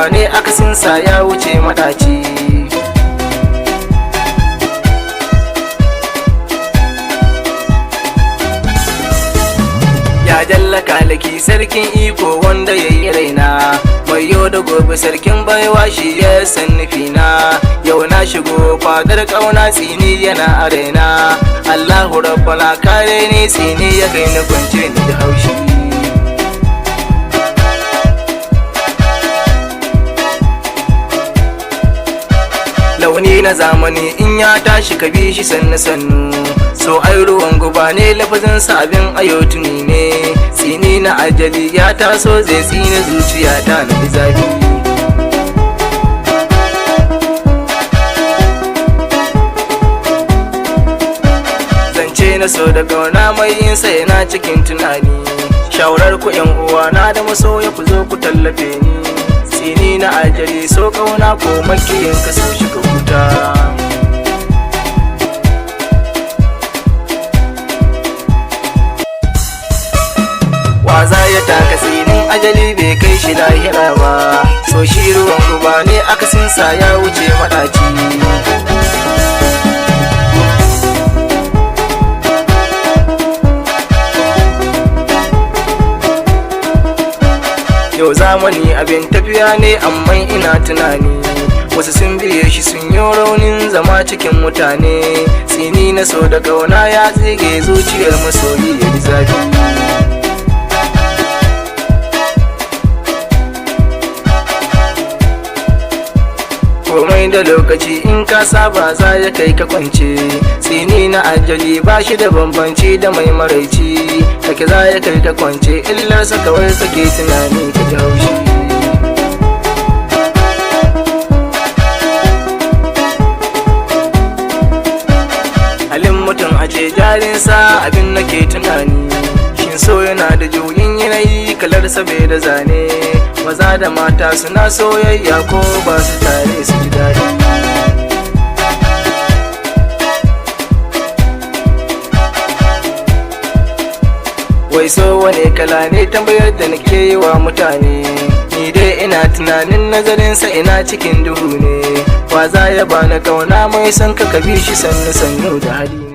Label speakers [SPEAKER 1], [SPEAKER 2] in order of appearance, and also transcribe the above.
[SPEAKER 1] guba ne akasinsa ya wuce maɗaci. Ya jalla kalaki sarkin iko wanda ya yi raina, mai yau da gobe sarkin baiwa shi ya san nufina. Yau na shigo fadar ƙauna tsini yana a raina, Allahu rabbana kare ni tsini ya kai ni kwance ni da haushi. Launi na zamani in ya tashi ka bi shi sannu sannu, so ai ruwan guba ne lafazinsa abin ayotuni ne. Tsini na ajali ya taso zai tsini zuciya ta na zafi. Zance na so da kauna mai yin sa yana cikin tunani, shawarar ku yan uwa na da masoya ku zo ku tallafe ni. Tsini na ajali so kauna ko makiyin ka so shi ka huta. Waza ya taka tsinin ajali bai kai shi lahira ba, so shi ruwan guba ne akasinsa ya wuce maɗaci. Yau zamani abin tafiya ne amma ina tunani, wasu sun biye shi sun yi raunin zama cikin mutane. Tsini na so da ƙauna ya tsige zuciyar masoyi ya ji zafi. Komai da lokaci in ka saba za ya kai ka kwance. Tsini na ajali ba shi da bambanci da mai maraici, kake za ya kai ka kwance illarsa kawai kake tunani ka ji haushi. Halin mutum a ce jarinsa abin nake tunani, shin so yana da juyin yanayi kalarsa bai da zane. Maza da mata suna soyayya ko ba su tare su ji daɗi. Wai so wane kala ne tambayar da nake yi wa mutane, ni dai ina tunanin nazarinsa ina cikin duhu ne. Wa za ya bani kauna mai son ka bi shi sannu sannu da hali.